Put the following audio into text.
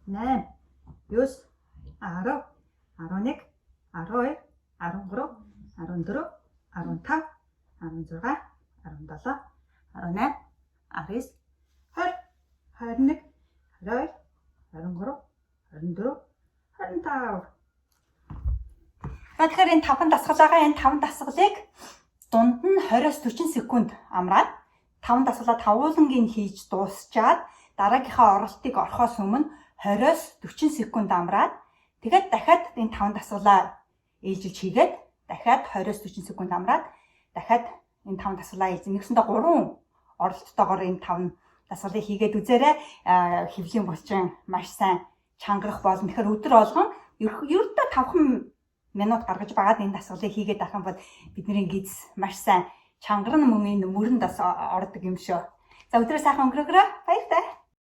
8, 9, 10, 11, 12, 13, 14, 15, 16, 17, 18, 19, 20, 21, 22, 23, 24, 25. Тэгэхээр энэ 5 дасгалаагаа энэ 5 дасгалыг дунд нь 20-40 секунд амраад 5 дасгалаа тавуулангийн хийж дуусчаад дараагийнхаа оролтыг орохоос өмнө 20-40 секунд амраад тэгээд дахиад энэ 5 дасгалаа ээлжилж хийгээд дахиад 20-40 секунд амраад дахиад энэ 5 дасгалаа хийж нэгсэндээ 3 оролттойгоор энэ 5 дасгалыг хийгээд үзээрэй. Хэвлийн булчин маш сайн чангарах болно. Тэгэхээр өдөр болгон ердөө 5 минут гаргаж байгаад энэ дасгалыг хийгээд авах юм бол бидний гидс маш сайн чангарна мөн энэ мөрөнд бас ордог юм шүү. За өдрөө сайхан өнгөрөөрэй. Баяртай.